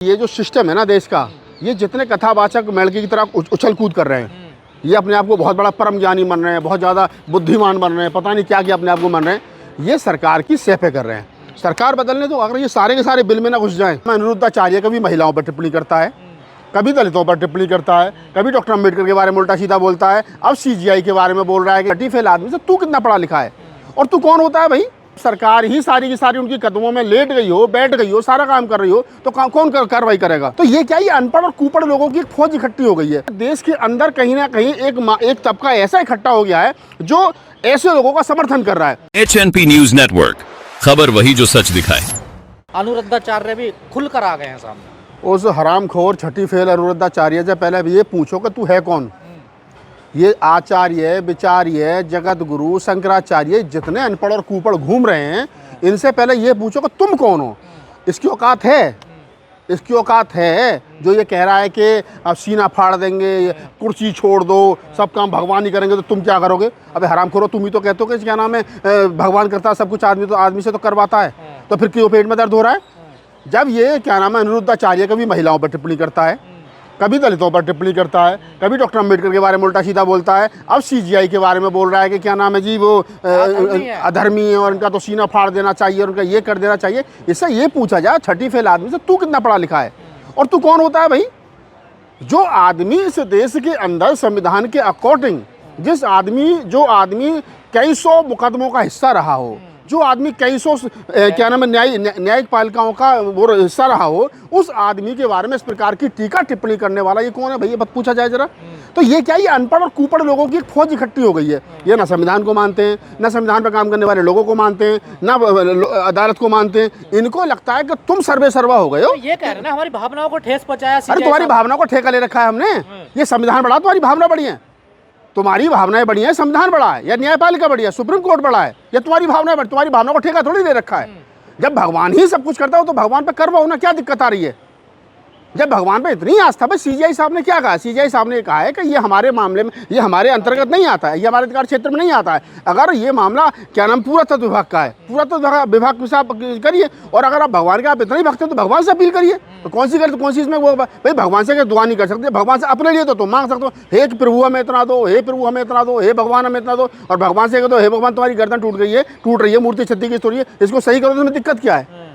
ये जो सिस्टम है ना देश का, ये जितने कथावाचक मेंढके की तरह उछल कूद कर रहे हैं, ये अपने आप को बहुत बड़ा परम ज्ञानी बन रहे हैं, बहुत ज़्यादा बुद्धिमान बन रहे हैं, पता नहीं क्या क्या अपने आप को बन रहे हैं, ये सरकार की सेफे कर रहे हैं। सरकार बदलने दो, अगर ये सारे के सारे बिल में ना घुस जाएं। अनिरुद्धाचार्य कभी महिलाओं पर टिप्पणी करता है, कभी दलितों पर टिप्पणी करता है, कभी डॉक्टर अम्बेडकर के बारे में उल्टा सीधा बोलता है, अब सीजीआई के बारे में बोल रहा है कि फेल आदमी से तू कितना पढ़ा लिखा है और तू कौन होता है भाई। सरकार ही सारी की सारी उनकी कदमों में लेट गई हो, बैठ गई हो, सारा काम कर रही हो, तो कौन कार्रवाई करेगा। तो ये क्या, ये अनपढ़ और कुपढ़ लोगों की एक फौज इकट्ठी हो गई है। देश के अंदर कहीं ना कहीं एक तबका ऐसा इकट्ठा हो गया है जो ऐसे लोगों का समर्थन कर रहा है। HNP न्यूज नेटवर्क, खबर वही जो सच दिखाए। अनिरुद्धाचार्य भी खुलकर आ गए हैं सामने। उस हरामखोर छठी फेल अनिरुद्धाचार्य से पहले भी ये पूछो कि तू है कौन। ये आचार्य, विचार्य, जगत गुरु, शंकराचार्य जितने अनपढ़ और कुपढ़ घूम रहे हैं, इनसे पहले ये पूछो कि तुम कौन हो। इसकी औकात है, इसकी औकात है जो ये कह रहा है कि अब सीना फाड़ देंगे, कुर्सी छोड़ दो, सब काम भगवान ही करेंगे, तो तुम क्या करोगे। अबे हरामखोरो, तुम ही तो कहते हो कि क्या नाम है, भगवान करता है सब कुछ, आदमी से तो करवाता है, तो फिर क्यों पेट में दर्द हो रहा है। जब ये क्या नाम है अनिरुद्धाचार्य कभी महिलाओं पर टिप्पणी करता है, कभी दलितों पर टिप्पणी करता है, कभी डॉक्टर अम्बेडकर के बारे में उल्टा सीधा बोलता है, अब सीजीआई के बारे में बोल रहा है कि क्या नाम है जी वो अधर्मी है और इनका तो सीना फाड़ देना चाहिए और उनका ये कर देना चाहिए। इससे ये पूछा जाए छठी फेल आदमी से तू कितना पढ़ा लिखा है और तू कौन होता है भाई। जो आदमी इस देश के अंदर संविधान के अकॉर्डिंग, जो आदमी कई सौ मुकदमों का हिस्सा रहा हो, जो आदमी कई सौ क्या नाम है न्यायिक पालिकाओं का वो हिस्सा रहा हो, उस आदमी के बारे में इस प्रकार की टीका टिप्पणी करने वाला ये कौन है भैया, पूछा जाए जरा। तो ये क्या, ये अनपढ़ और कुपढ़ लोगों की एक फौज इकट्ठी हो गई है। ये ना संविधान को मानते हैं, ना संविधान पर काम करने वाले लोगों को मानते हैं, ना अदालत को मानते हैं। इनको लगता है कि तुम सर्वे सर्वा हो गए हो। ये कह रहे हैं ना हमारी भावनाओं को ठेस पहुंचाया। अरे तुम्हारी भावनाओं को ठेका ले रखा है हमने। ये संविधान बड़ा, तुम्हारी भावना बड़ी है। तुम्हारी भावनाएं बड़ी हैं, संविधान बड़ा है, या न्यायपालिका बड़ी है, सुप्रीम कोर्ट बड़ा है, या तुम्हारी भावनाएं बड़ी। तुम्हारी भावना को ठेका थोड़ी ले रखा है। जब भगवान ही सब कुछ करता हो तो भगवान पे करवाओ ना, क्या दिक्कत आ रही है। जब भगवान पे इतनी आस्था, भाई सीजीआई साहब ने क्या कहा, सीजीआई साहब ने कहा है कि ये हमारे मामले में, ये हमारे अंतर्गत नहीं आता है, ये हमारे अधिकार क्षेत्र में नहीं आता है। अगर ये मामला क्या नाम पुरातत्व विभाग का है, पुरातत्व विभाग के साथ करिए, और अगर आप भगवान के आप इतना ही भक्त हैं तो भगवान से अपील करिए। तो कौन सी इसमें वो भाई, भगवान से दुआ नहीं कर सकते, भगवान से अपने लिए तो तुम मांग सकते हो, हे प्रभु हमें इतना दो, हे प्रभु हमें इतना दो, हे भगवान हमें इतना दो। और भगवान से कह दो, हे भगवान तुम्हारी गर्दन टूट रही है, मूर्ति छत्ती की तोड़ी है, इसको सही करो, तो इसमें दिक्कत क्या है।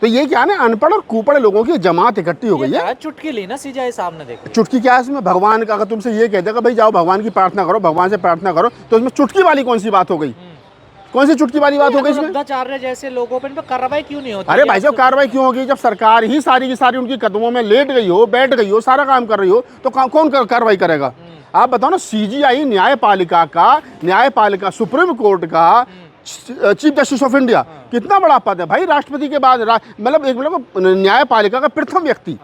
तो ये क्या है ना, अनपढ़ और कुपढ़ लोगों की जमात इकट्ठी हो गई है। चुटकी ली ना सीजीआई साहब ने, देखो चुटकी क्या है इसमें। भगवान का अगर तुमसे ये कहते भाई जाओ भगवान की प्रार्थना करो, भगवान से प्रार्थना करो, तो इसमें चुटकी वाली कौन सी बात हो गई, कौन सी चुटकी वाली बात हो गई इसमें। अनिरुद्धाचार्य जैसे लोगों पर कार्रवाई क्यों नहीं होती। अरे भाई साहब, कार्रवाई क्यों होगी जब सरकार ही सारी की सारी उनकी कदमों में लेट गई हो, बैठ गई हो, सारा काम कर रही हो, तो कौन कार्रवाई करेगा। आप बताओ ना, सीजीआई न्यायपालिका सुप्रीम कोर्ट का चीफ जस्टिस ऑफ इंडिया, कितना बड़ा पद है भाई। राष्ट्रपति के बाद मतलब न्यायपालिका का प्रथम व्यक्ति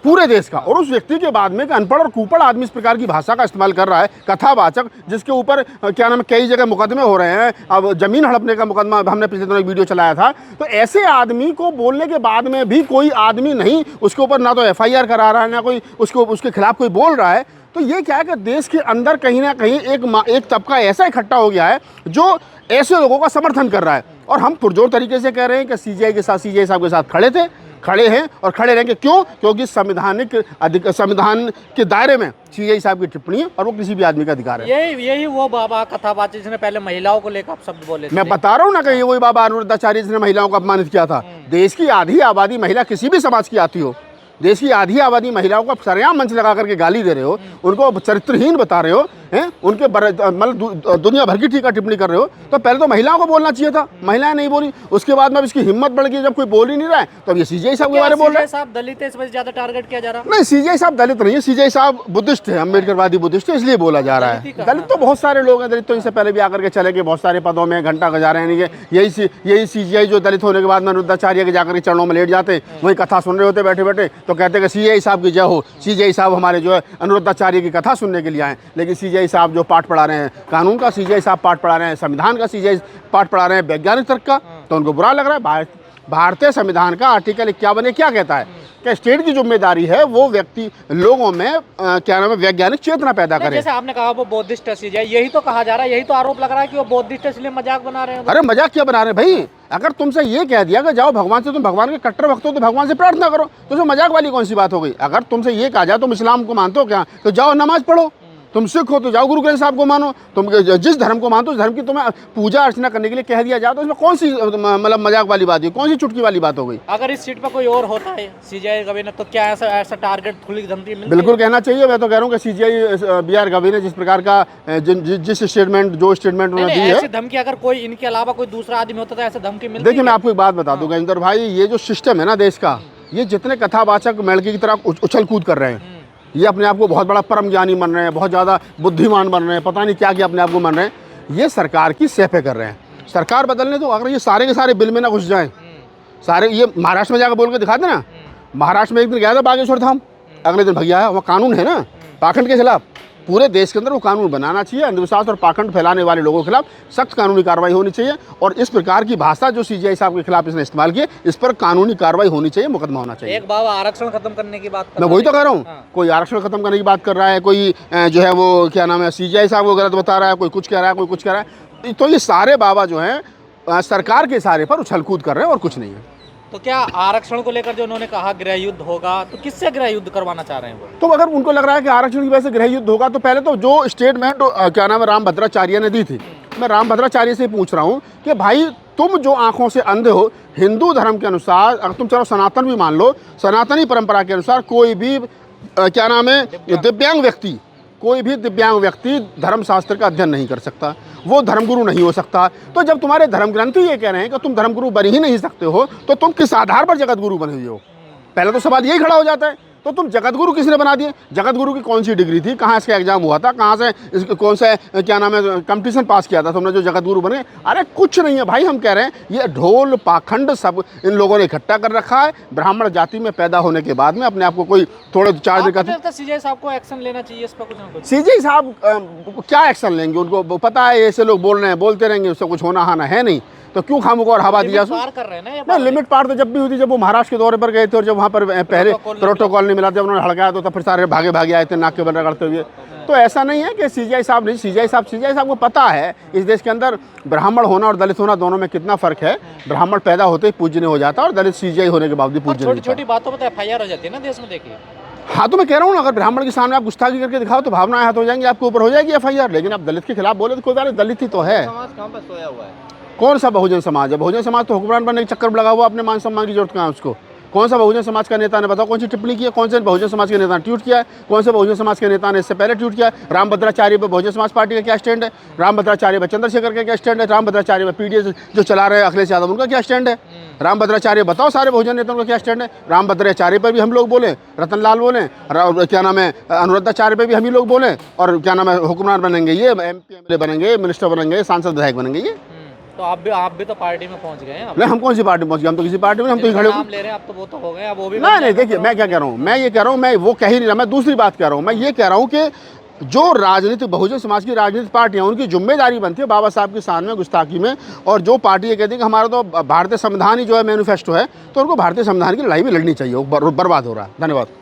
पूरे देश का। और उस व्यक्ति के बाद में अनपढ़ और कुपढ़ आदमी इस प्रकार की भाषा का इस्तेमाल कर रहा है, कथावाचक, जिसके ऊपर क्या नाम है कई जगह मुकदमे हो रहे हैं। अब जमीन हड़पने का मुकदमा हमने पिछले दिनों एक वीडियो चलाया था। तो ऐसे आदमी को बोलने के बाद में भी कोई आदमी नहीं उसके ऊपर ना तो FIR करा रहा है, ना कोई उसके खिलाफ कोई बोल रहा है। तो ये क्या है कि देश के अंदर कहीं ना कहीं एक तबका ऐसा इकट्ठा हो गया है जो ऐसे लोगों का समर्थन कर रहा है। और हम पुरजोर तरीके से कह रहे हैं कि सीजीआई साहब के साथ खड़े हैं और खड़े रहेंगे। क्यों? क्योंकि संविधान के दायरे में सीजीआई साहब की टिप्पणी है और वो किसी भी आदमी का अधिकार है। यही वो बाबा कथावाचक जिसने पहले महिलाओं को लेकर शब्द बोले थे। मैं बता रहा हूँ ना कि ये वही बाबा अनिरुद्धाचार्य जिसने महिलाओं को अपमानित किया था। देश की आधी आबादी महिला किसी भी समाज की आती हो, देश की आधी आबादी महिलाओं को सरेआम मंच लगा करके गाली दे रहे हो, उनको चरित्रहीन बता रहे हो, हैं, उनके मतलब दुनिया भर की टीका टिप्पणी कर रहे हो। तो पहले तो महिलाओं को बोलना चाहिए था, महिलाएं नहीं बोली। उसके बाद में अब इसकी हिम्मत बढ़ गई, जब कोई बोल ही नहीं रहा है तो अब ये सीजीआई साहब के बारे में बोल रहे हैं। साहब दलित है, इस वजह से ज्यादा टारगेट किया जा रहा है। नहीं, सीजीआई साहब दलित नहीं है, सीजीआई साहब बुद्धिस्ट है, अम्बेडकरवादी बुद्धिस्ट है, इसलिए बोला जा रहा है। दलित तो बहुत सारे लोग हैं, दलित तो इनसे पहले भी आकर के चले गए, बहुत सारे पदों में घंटा गुजारे हैं। यही सीजीआई जो दलित होने के बाद में अनिरुद्धाचार्य के जाकर के चरणों में लेट जाते, वही कथा सुन रहे होते बैठे बैठे, तो कहते कि सीजीआई साहब की जय हो, सीजीआई साहब हमारे जो है अनिरुद्धाचार्य की कथा सुनने के लिए आए। लेकिन सीजीआई साहब जो पाठ पढ़ा रहे हैं कानून का, सीजीआई साहब पाठ पढ़ा रहे हैं संविधान का, सीजीआई पाठ पढ़ा रहे हैं वैज्ञानिक तर्क का, तो उनको बुरा लग रहा है। भारतीय संविधान का आर्टिकल 51 क्या कहता है कि स्टेट की जिम्मेदारी है वो व्यक्ति लोगों में क्या नाम है वैज्ञानिक चेतना पैदा करे। जैसे आपने कहा वो बौद्धिस्ट है सीजेआई, यही तो कहा जा रहा है, यही तो आरोप लग रहा है कि वो बौद्धिस्ट है इसलिए मजाक बना रहे हैं। अरे मजाक क्या बना रहे हैं भाई? अगर तुमसे ये कह दिया कि जाओ भगवान से, तुम भगवान के कट्टर भक्त हो तो भगवान से प्रार्थना करो, तो उसमें मजाक वाली कौन सी बात हो गई? अगर तुमसे ये कहा जाए तुम इस्लाम को मानते हो क्या, तो जाओ नमाज पढ़ो। तुम सिख हो तो जाओ गुरु ग्रंथ साहब को मानो। तुम जिस धर्म को मानते हो उस धर्म की तुम्हें पूजा अर्चना करने के लिए कह दिया जाए तो इसमें कौन सी मतलब मजाक वाली बात है, कौन सी चुटकी वाली बात हो गई? अगर इस सीट पर कोई और होता है सीजेआई गवी ने, तो क्या ऐसा टारगेट खुली धमकी मिलती है? बिल्कुल कहना चाहिए। मैं तो कह रहा हूँ कि सीजीआई बी आर गवी ने जिस प्रकार का जिस स्टेटमेंट उन्होंने दी है, ऐसी धमकी अगर कोई इनके अलावा कोई दूसरा आदमी होता तो ऐसे धमकी मिलती? देखिए मैं आपको एक बात बता दूंगा इंदर भाई, ये जो सिस्टम है ना देश का, ये जितने कथावाचक मेंढके की तरह उछल कूद कर रहे हैं, ये अपने आप को बहुत बड़ा परम ज्ञानी बन रहे हैं, बहुत ज़्यादा बुद्धिमान बन रहे हैं, पता नहीं क्या क्या अपने आप को बन रहे हैं, ये सरकार की सेफे कर रहे हैं। सरकार बदलने दो, अगर ये सारे के सारे बिल में ना घुस जाएं, सारे ये महाराष्ट्र में जाकर बोल के दिखा देना। महाराष्ट्र में एक दिन गया था बागेश्वर धाम, अगले दिन भैया वो कानून है ना पाखंड के खिलाफ, पूरे देश के अंदर वो कानून बनाना चाहिए। अंधविश्वास और पाखंड फैलाने वाले लोगों के खिलाफ सख्त कानूनी कार्रवाई होनी चाहिए, और इस प्रकार की भाषा जो सीजीआई साहब के खिलाफ इसने इस्तेमाल की, इस पर कानूनी कार्रवाई होनी चाहिए, मुकदमा होना चाहिए। एक बाबा आरक्षण खत्म करने की बात कर मैं वही तो कह रहा हूँ, कोई आरक्षण खत्म करने की बात कर रहा है, कोई जो है वो क्या नाम है सीजीआई साहब को गलत बता रहा है, कोई कुछ कह रहा है, कोई कुछ कह रहा है। तो ये सारे बाबा जो हैं सरकार के इशारे पर उछल कूद कर रहे हैं और कुछ नहीं है। तो क्या आरक्षण को लेकर जो उन्होंने कहा गृह युद्ध होगा, तो किससे गृह युद्ध करवाना चाह रहे हैं वो? तो अगर उनको लग रहा है कि आरक्षण की वजह से गृह युद्ध होगा, तो पहले तो जो स्टेटमेंट क्या नाम है रामभद्राचार्य ने दी थी, मैं रामभद्राचार्य से पूछ रहा हूँ कि भाई तुम जो आंखों से अंधे हो, हिंदू धर्म के अनुसार, अगर तुम चलो सनातन भी मान लो, सनातनी परंपरा के अनुसार कोई भी क्या नाम है दिव्यांग व्यक्ति, कोई भी दिव्यांग व्यक्ति धर्मशास्त्र का अध्ययन नहीं कर सकता, वो धर्मगुरु नहीं हो सकता। तो जब तुम्हारे धर्म ग्रंथ ही ये कह रहे हैं कि तुम धर्मगुरु बन ही नहीं सकते हो, तो तुम किस आधार पर जगत गुरु बने हुए हो? पहले तो सवाल यही खड़ा हो जाता है। तो तुम जगत गुरु किसने बना दिए? जगत गुरु की कौन सी डिग्री थी, कहाँ इसका एग्जाम हुआ था, कहाँ से कौन सा क्या नाम है कंपटीशन पास किया था तुमने जो जगत गुरु बने? अरे कुछ नहीं है भाई, हम कह रहे हैं ये ढोल पाखंड सब इन लोगों ने इकट्ठा कर रखा है। ब्राह्मण जाति में पैदा होने के बाद में अपने आप को कोई थोड़े चार्ज दिखाते। सीजीआई साहब को एक्शन लेना चाहिए इस पर कुछ ना कुछ। सीजीआई साहब क्या एक्शन लेंगे? उनको पता है ऐसे लोग बोल रहे हैं, बोलते रहेंगे, उससे कुछ होना हाना है नहीं, तो क्यों खामोगा और हवा दिया? पार कर रहे हैं ना ये नहीं, लिमिट पार तो जब भी हुई थी, जब वो महाराष्ट्र के दौरे पर गए थे और जब वहाँ पर पहले प्रोटोकॉल नहीं मिला, जब उन्होंने हड़काया तो तब फिर सारे भागे भागे आए थे नाक के बल रगड़ते हुए। तो ऐसा नहीं है कि सीजीआई साहब नहीं, सीजीआई साहब को पता है इस देश के अंदर ब्राह्मण होना और दलित होना दोनों में कितना फर्क है। ब्राह्मण पैदा होते ही पूज्य हो जाता है और दलित सीजीआई होने के बावजूद पूज्य नहीं। छोटी छोटी बातों पर एफआईआर हो जाती है ना देश में, देखिए। हाँ तो मैं कह रहा हूँ ना, अगर ब्राह्मण के सामने आप गुस्ताखी करके दिखाओ तो भावनाएं हाथ हो जाएंगी, आपके ऊपर हो जाएगी एफआईआर। लेकिन आप दलित के खिलाफ बोले तो कोई बात नहीं, दलित ही तो है। समाज कहाँ पर सोया हुआ है? कौन सा बहुजन समाज है? बहुजन समाज तो हुक्मरान बनने के चक्कर में लगा हुआ, अपने मान सम्मान की जरूरत कहाँ है उसको? कौन सा बहुजन समाज का नेता ने बताओ कौन सी टिप्पणी की है? कौन से बहुजन समाज के नेता ने ट्वीट किया है? कौन से बहुजन समाज के नेता ने इससे पहले ट्वीट किया? रामभद्राचार्य पर बहुजन समाज पार्टी का क्या स्टैंड है? रामभद्राचार्य पर चंद्रशेखर का क्या स्टैंड है? रामभद्राचार्य पर पीडीएस जो चला रहे हैं अखिलेश यादव, उनका क्या स्टैंड है? रामभद्राचार्य बताओ सारे बहुजन नेताओं का क्या स्टैंड है? रामभद्राचार्य पर भी हम लोग बोले, रतनलाल बोले, क्या नाम है अनुरुद्धाचार्य पर भी हम ही लोग बोले, और क्या नाम है हुक्मरान बनेंगे ये, एमपी एमएलए बनेंगे, मिनिस्टर बनेंगे, सांसद विधायक बनेंगे ये। तो आप भी तो पार्टी में पहुंच गए हैं। नहीं, हम कौन सी पार्टी में पहुंच गए? हम तो किसी पार्टी में, हम तो ही खड़े नाम ले रहे हैं, अब तो वो तो हो गए, अब वो भी नहीं देखिए मैं क्या कह रहा हूँ, मैं ये कह रहा हूँ, मैं वो कह ही नहीं रहा, मैं दूसरी बात कह रहा हूँ। मैं ये कह रहा हूँ कि जो राजनीतिक बहुजन समाज की राजनीतिक पार्टियां, उनकी जिम्मेदारी बनती है बाबा साहब के सामने गुस्ताखी में, और जो पार्टी ये कहती है कि हमारा तो भारतीय संविधान ही जो है मैनिफेस्टो है, तो उनको भारतीय संविधान की लड़ाई भी लड़नी चाहिए, वो बर्बाद हो रहा है। धन्यवाद।